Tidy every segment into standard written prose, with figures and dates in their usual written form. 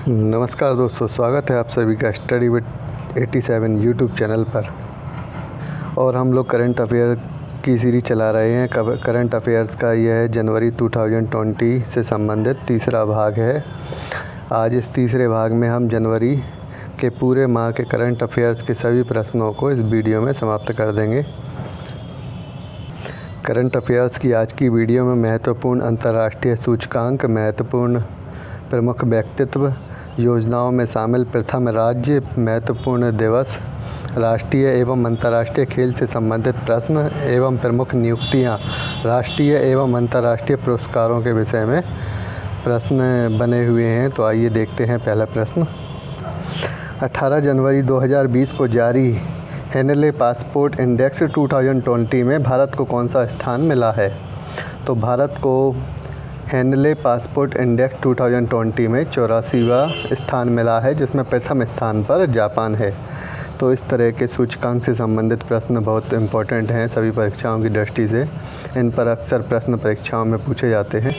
नमस्कार दोस्तों, स्वागत है आप सभी का स्टडी विद 87 यूट्यूब चैनल पर। और हम लोग करंट अफेयर की सीरीज चला रहे हैं। करंट अफेयर्स का यह जनवरी 2020 से संबंधित तीसरा भाग है। आज इस तीसरे भाग में हम जनवरी के पूरे माह के करंट अफेयर्स के सभी प्रश्नों को इस वीडियो में समाप्त कर देंगे। करंट अफेयर्स की आज की वीडियो में महत्वपूर्ण अंतर्राष्ट्रीय सूचकांक, महत्वपूर्ण प्रमुख व्यक्तित्व, योजनाओं में शामिल प्रथम राज्य, महत्वपूर्ण दिवस, राष्ट्रीय एवं अंतर्राष्ट्रीय खेल से संबंधित प्रश्न एवं प्रमुख नियुक्तियां, राष्ट्रीय एवं अंतर्राष्ट्रीय पुरस्कारों के विषय में प्रश्न बने हुए हैं। तो आइए देखते हैं पहला प्रश्न। 18 जनवरी 2020 को जारी हेनले पासपोर्ट इंडेक्स 2020 में भारत को कौन सा स्थान मिला है? तो भारत को हेनले पासपोर्ट इंडेक्स 2020 में 84वां स्थान मिला है, जिसमें प्रथम स्थान पर जापान है। तो इस तरह के सूचकांक से संबंधित प्रश्न बहुत इम्पोर्टेंट हैं सभी परीक्षाओं की दृष्टि से। इन पर अक्सर प्रश्न परीक्षाओं में पूछे जाते हैं,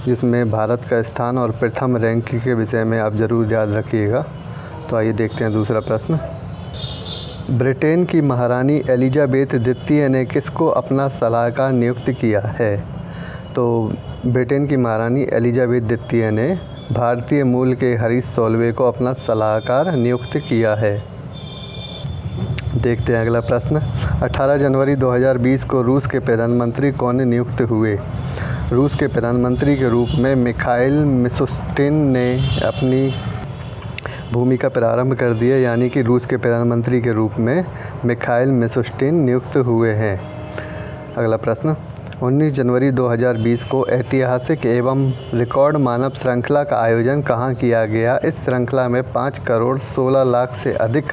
जिसमें भारत का स्थान और प्रथम रैंक के विषय में आप ज़रूर याद रखिएगा। तो आइए देखते हैं दूसरा प्रश्न। ब्रिटेन की महारानी एलिजाबेथ द्वितीय ने किसको अपना सलाहकार नियुक्त किया है? तो ब्रिटेन की महारानी एलिजाबेथ द्वितीय ने भारतीय मूल के हरीश साल्वे को अपना सलाहकार नियुक्त किया है। देखते हैं अगला प्रश्न। 18 जनवरी 2020 को रूस के प्रधानमंत्री कौन नियुक्त हुए? रूस के प्रधानमंत्री के रूप में मिखाइल मिशुस्टिन ने अपनी भूमिका प्रारंभ कर दी है, यानी कि रूस के प्रधानमंत्री के रूप में मिखाइल मिशुस्टिन नियुक्त हुए हैं। अगला प्रश्न। 19 जनवरी 2020 को ऐतिहासिक एवं रिकॉर्ड मानव श्रृंखला का आयोजन कहाँ किया गया? इस श्रृंखला में 5 करोड़ 16 लाख से अधिक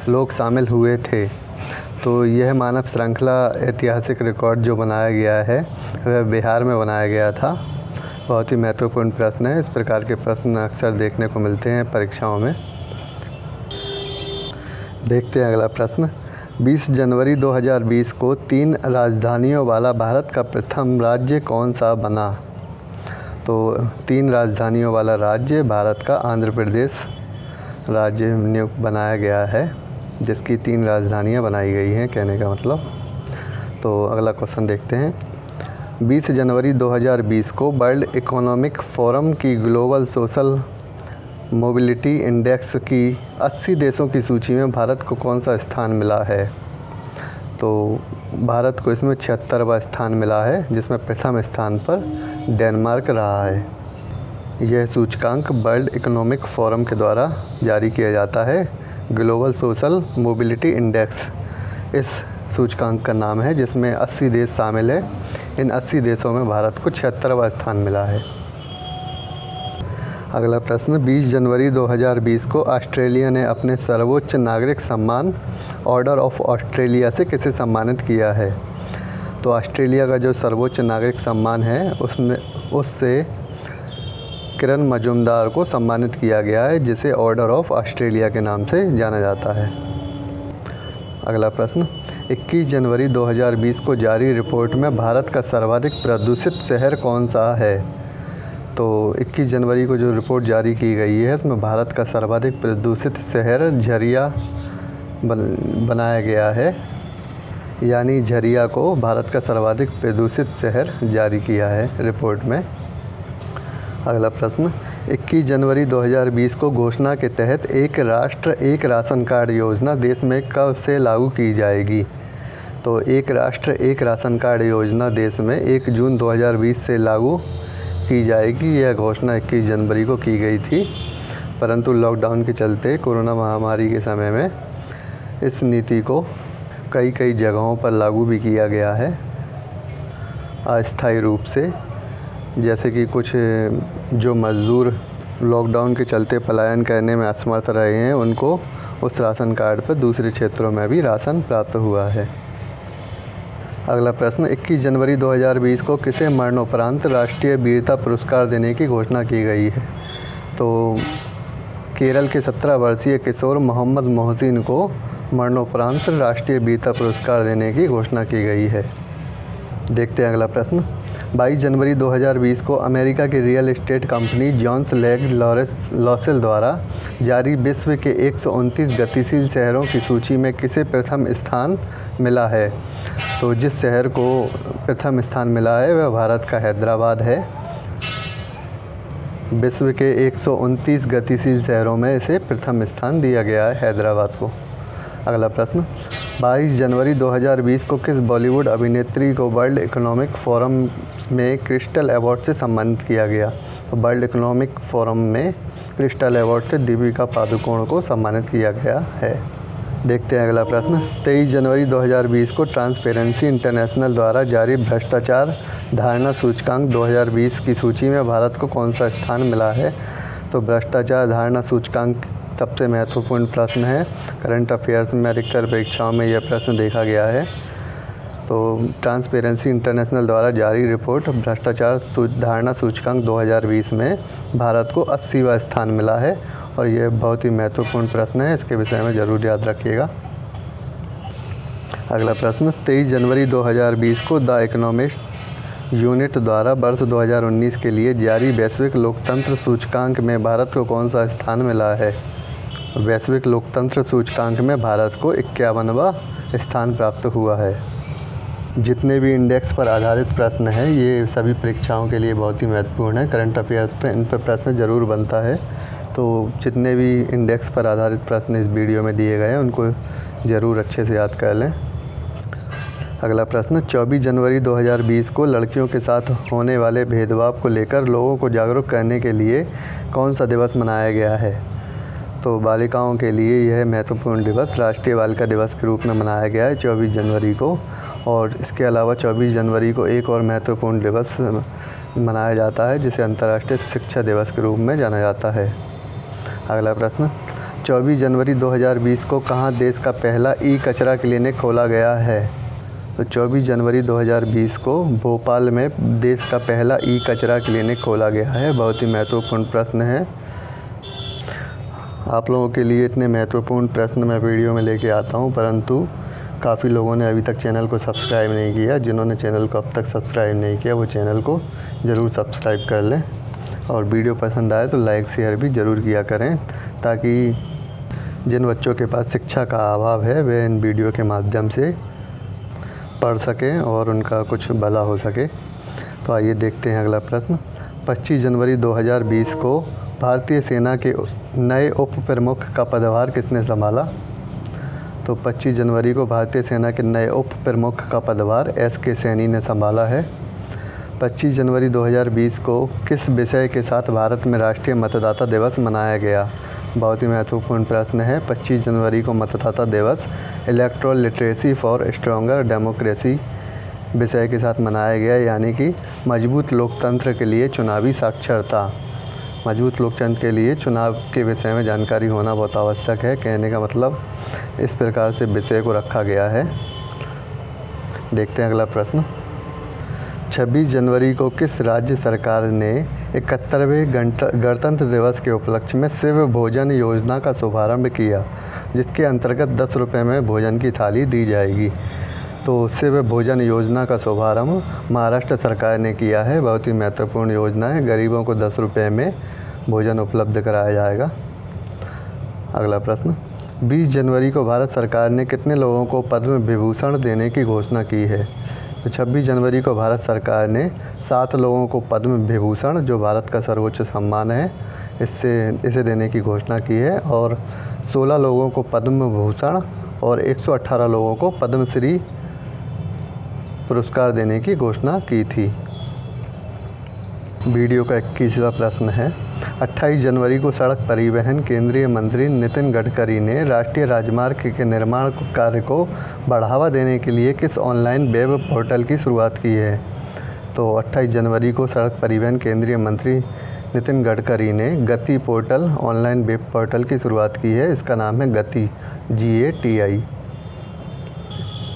लोग शामिल हुए थे। तो यह मानव श्रृंखला ऐतिहासिक रिकॉर्ड जो बनाया गया है वह बिहार में बनाया गया था। बहुत ही महत्वपूर्ण प्रश्न है। इस प्रकार के प्रश्न अक्सर देखने को मिलते हैं परीक्षाओं में। देखते हैं अगला प्रश्न। 20 जनवरी 2020 को 3 राजधानियों वाला भारत का प्रथम राज्य कौन सा बना? तो 3 राजधानियों वाला राज्य भारत का आंध्र प्रदेश राज्य नियुक्त बनाया गया है, जिसकी 3 राजधानियां बनाई गई हैं, कहने का मतलब। तो अगला क्वेश्चन देखते हैं। 20 जनवरी 2020 को वर्ल्ड इकोनॉमिक फोरम की ग्लोबल सोशल मोबिलिटी इंडेक्स की 80 देशों की सूची में भारत को कौन सा स्थान मिला है? तो भारत को इसमें 76वां स्थान मिला है, जिसमें प्रथम स्थान पर डेनमार्क रहा है। यह सूचकांक वर्ल्ड इकोनॉमिक फोरम के द्वारा जारी किया जाता है। ग्लोबल सोशल मोबिलिटी इंडेक्स इस सूचकांक का नाम है, जिसमें 80 देश शामिल है। इन 80 देशों में भारत को 76वां स्थान मिला है। अगला प्रश्न। 20 जनवरी 2020 को ऑस्ट्रेलिया ने अपने सर्वोच्च नागरिक सम्मान ऑर्डर ऑफ ऑस्ट्रेलिया से किसे सम्मानित किया है? तो ऑस्ट्रेलिया का जो सर्वोच्च नागरिक सम्मान है उससे किरण मजूमदार को सम्मानित किया गया है, जिसे ऑर्डर ऑफ ऑस्ट्रेलिया के नाम से जाना जाता है। अगला प्रश्न। 21 जनवरी 2020 को जारी रिपोर्ट में भारत का सर्वाधिक प्रदूषित शहर कौन सा है? तो 21 जनवरी को जो रिपोर्ट जारी की गई है, इसमें भारत का सर्वाधिक प्रदूषित शहर झरिया बनाया गया है, यानी झरिया को भारत का सर्वाधिक प्रदूषित शहर जारी किया है रिपोर्ट में। अगला प्रश्न। 21 जनवरी 2020 को घोषणा के तहत एक राष्ट्र एक राशन कार्ड योजना देश में कब से लागू की जाएगी? तो एक राष्ट्र एक राशन कार्ड योजना देश में 1 जून 2020 से लागू की जाएगी। यह घोषणा 21 जनवरी को की गई थी, परंतु लॉकडाउन के चलते कोरोना महामारी के समय में इस नीति को कई जगहों पर लागू भी किया गया है अस्थायी रूप से। जैसे कि कुछ जो मज़दूर लॉकडाउन के चलते पलायन करने में असमर्थ रहे हैं, उनको उस राशन कार्ड पर दूसरे क्षेत्रों में भी राशन प्राप्त हुआ है। अगला प्रश्न। 21 जनवरी 2020 को किसे मरणोपरांत राष्ट्रीय वीरता पुरस्कार देने की घोषणा की गई है? तो केरल के 17 वर्षीय किशोर मोहम्मद मोहसिन को मरणोपरांत राष्ट्रीय वीरता पुरस्कार देने की घोषणा की गई है। देखते हैं अगला प्रश्न। 22 जनवरी 2020 को अमेरिका की real estate company Jones Lang LaSalle द्वारा जारी विश्व के 129 गतिशील शहरों की सूची में किसे प्रथम स्थान मिला है? तो जिस शहर को प्रथम स्थान मिला है वह भारत का हैदराबाद है। विश्व के 129 गतिशील शहरों में इसे प्रथम स्थान दिया गया है, हैदराबाद को। अगला प्रश्न, 22 जनवरी 2020 को किस बॉलीवुड अभिनेत्री को वर्ल्ड इकोनॉमिक फोरम में क्रिस्टल अवार्ड से सम्मानित किया गया? तो वर्ल्ड इकोनॉमिक फोरम में क्रिस्टल अवार्ड से दीपिका पादुकोण को सम्मानित किया गया है। देखते हैं अगला प्रश्न, 23 जनवरी 2020 को ट्रांसपेरेंसी इंटरनेशनल द्वारा जारी भ्रष्टाचार धारणा सूचकांक 2020 की सूची में भारत को कौन सा स्थान मिला है? तो भ्रष्टाचार धारणा सूचकांक सबसे महत्वपूर्ण प्रश्न है। करंट अफेयर्स में अधिकतर परीक्षाओं में यह प्रश्न देखा गया है। तो ट्रांसपेरेंसी इंटरनेशनल द्वारा जारी रिपोर्ट भ्रष्टाचार धारणा सूचकांक 2020 में भारत को 80वां स्थान मिला है और यह बहुत ही महत्वपूर्ण प्रश्न है, इसके विषय में ज़रूर याद रखिएगा। अगला प्रश्न, 23 जनवरी 2020 को द इकोनॉमिस्ट यूनिट द्वारा वर्ष 2019 के लिए जारी वैश्विक लोकतंत्र सूचकांक में भारत को कौन सा स्थान मिला है? वैश्विक लोकतंत्र सूचकांक में भारत को 51वां स्थान प्राप्त हुआ है। जितने भी इंडेक्स पर आधारित प्रश्न हैं ये सभी परीक्षाओं के लिए बहुत ही महत्वपूर्ण है। करंट अफेयर्स पे इन पर प्रश्न ज़रूर बनता है, तो जितने भी इंडेक्स पर आधारित प्रश्न इस वीडियो में दिए गए हैं उनको ज़रूर अच्छे से याद कर लें। अगला प्रश्न, 24 जनवरी 2020 को लड़कियों के साथ होने वाले भेदभाव को लेकर लोगों को जागरूक करने के लिए कौन सा दिवस मनाया गया है? तो बालिकाओं के लिए यह महत्वपूर्ण दिवस राष्ट्रीय बालिका दिवस के रूप में मनाया गया है 24 जनवरी को। और इसके अलावा 24 जनवरी को एक और महत्वपूर्ण दिवस मनाया जाता है जिसे अंतर्राष्ट्रीय शिक्षा दिवस के रूप में जाना जाता है। अगला प्रश्न, 24 जनवरी 2020 को कहाँ देश का पहला ई कचरा क्लिनिक खोला गया है? तो 24 जनवरी 2020 को भोपाल में देश का पहला ई कचरा क्लिनिक खोला गया है। बहुत ही महत्वपूर्ण प्रश्न है। आप लोगों के लिए इतने महत्वपूर्ण प्रश्न मैं वीडियो में लेके आता हूं, परंतु काफ़ी लोगों ने अभी तक चैनल को सब्सक्राइब नहीं किया। जिन्होंने चैनल को अब तक सब्सक्राइब नहीं किया वो चैनल को ज़रूर सब्सक्राइब कर लें और वीडियो पसंद आए तो लाइक शेयर भी ज़रूर किया करें, ताकि जिन बच्चों के पास शिक्षा का अभाव है वे इन वीडियो के माध्यम से पढ़ सकें और उनका कुछ भला हो सके। तो आइए देखते हैं अगला प्रश्न, 25 जनवरी 2020 को भारतीय सेना के नए उप प्रमुख का पदभार किसने संभाला? तो 25 जनवरी को भारतीय सेना के नए उप प्रमुख का पदभार एस.के. सैनी ने संभाला है। 25 जनवरी 2020 को किस विषय के साथ भारत में राष्ट्रीय मतदाता दिवस मनाया गया? बहुत ही महत्वपूर्ण प्रश्न है। 25 जनवरी को मतदाता दिवस electoral literacy for stronger democracy विषय के साथ मनाया गया, यानी कि मजबूत लोकतंत्र के लिए चुनावी साक्षरता। मजबूत लोकतंत्र के लिए चुनाव के विषय में जानकारी होना बहुत आवश्यक है। कहने का मतलब इस प्रकार से विषय को रखा गया है। देखते हैं अगला प्रश्न, 26 जनवरी को किस राज्य सरकार ने 71वें गणतंत्र दिवस के उपलक्ष्य में शिव भोजन योजना का शुभारंभ किया, जिसके अंतर्गत 10 रुपये में भोजन की थाली दी जाएगी? तो शिव भोजन योजना का शुभारंभ महाराष्ट्र सरकार ने किया है। बहुत ही महत्वपूर्ण योजना है। गरीबों को 10 रुपये में भोजन उपलब्ध कराया जाएगा। अगला प्रश्न, 20 जनवरी को भारत सरकार ने कितने लोगों को पद्म विभूषण देने की घोषणा की है? तो 26 जनवरी को भारत सरकार ने 7 लोगों को पद्म विभूषण, जो भारत का सर्वोच्च सम्मान है, इसे देने की घोषणा की है और 16 लोगों को पद्म भूषण और 118 लोगों को पद्मश्री पुरस्कार देने की घोषणा की थी। वीडियो का 21वां प्रश्न है, 28 जनवरी को सड़क परिवहन केंद्रीय मंत्री नितिन गडकरी ने राष्ट्रीय राजमार्ग के निर्माण कार्य को बढ़ावा देने के लिए किस ऑनलाइन वेब पोर्टल की शुरुआत की है? तो 28 जनवरी को सड़क परिवहन केंद्रीय मंत्री नितिन गडकरी ने गति पोर्टल ऑनलाइन वेब पोर्टल की शुरुआत की है। इसका नाम है गति, GATI।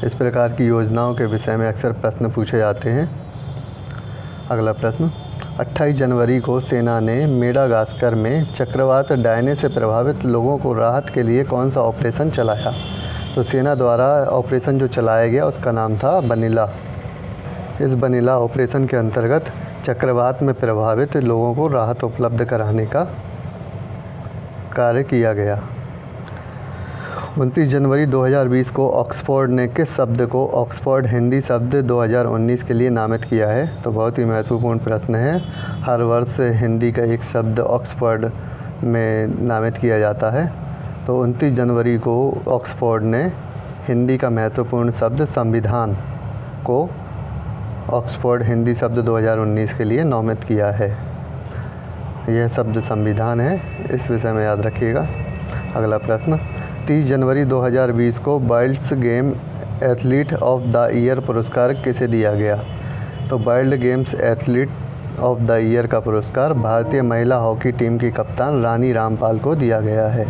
इस प्रकार की योजनाओं के विषय में अक्सर प्रश्न पूछे जाते हैं। अगला प्रश्न, 28 जनवरी को सेना ने मेडागास्कर में चक्रवात डायने से प्रभावित लोगों को राहत के लिए कौन सा ऑपरेशन चलाया? तो सेना द्वारा ऑपरेशन जो चलाया गया उसका नाम था वनीला। इस वनीला ऑपरेशन के अंतर्गत चक्रवात में प्रभावित लोगों को राहत उपलब्ध कराने का कार्य किया गया। 29 जनवरी 2020 को ऑक्सफोर्ड ने किस शब्द को ऑक्सफोर्ड हिंदी शब्द 2019 के लिए नामित किया है? तो बहुत ही महत्वपूर्ण प्रश्न है। हर वर्ष हिंदी का एक शब्द ऑक्सफोर्ड में नामित किया जाता है। तो 29 जनवरी को ऑक्सफोर्ड ने हिंदी का महत्वपूर्ण शब्द संविधान को ऑक्सफोर्ड हिंदी शब्द 2019 के लिए नामित किया है। यह शब्द संविधान है, इस विषय में याद रखिएगा। अगला प्रश्न, 30 जनवरी 2020 को wild game athlete of the year पुरस्कार किसे दिया गया? तो wild games athlete of the year का पुरस्कार भारतीय महिला हॉकी टीम की कप्तान रानी रामपाल को दिया गया है।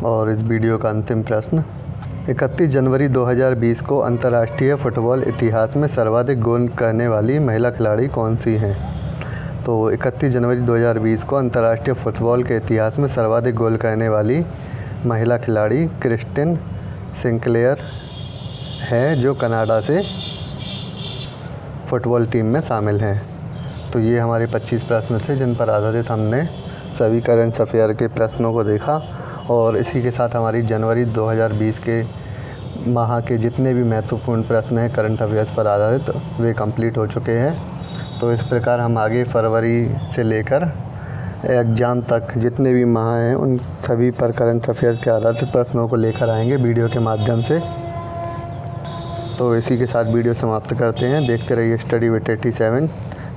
और इस वीडियो का अंतिम प्रश्न, 31 जनवरी 2020 को अंतर्राष्ट्रीय फुटबॉल इतिहास में सर्वाधिक गोल करने वाली महिला खिलाड़ी कौन सी हैं? तो 31 जनवरी 2020 को अंतर्राष्ट्रीय फुटबॉल के इतिहास में सर्वाधिक गोल करने वाली महिला खिलाड़ी क्रिस्टिन सिंक्लेयर है, जो कनाडा से फुटबॉल टीम में शामिल हैं। तो ये हमारे 25 प्रश्न थे जिन पर आधारित हमने सभी करंट अफेयर के प्रश्नों को देखा। और इसी के साथ हमारी जनवरी 2020 के माह के जितने भी महत्वपूर्ण प्रश्न हैं करंट अफेयर्स पर आधारित, वे कंप्लीट हो चुके हैं। तो इस प्रकार हम आगे फरवरी से लेकर एग्ज़ाम तक जितने भी माह हैं उन सभी पर करंट अफेयर्स के आधारित प्रश्नों को लेकर आएंगे वीडियो के माध्यम से। तो इसी के साथ वीडियो समाप्त करते हैं। देखते रहिए स्टडी विद 87।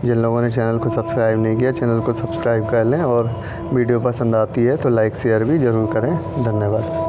जिन लोगों ने चैनल को सब्सक्राइब नहीं किया, चैनल को सब्सक्राइब कर लें और वीडियो पसंद आती है तो लाइक शेयर भी ज़रूर करें। धन्यवाद।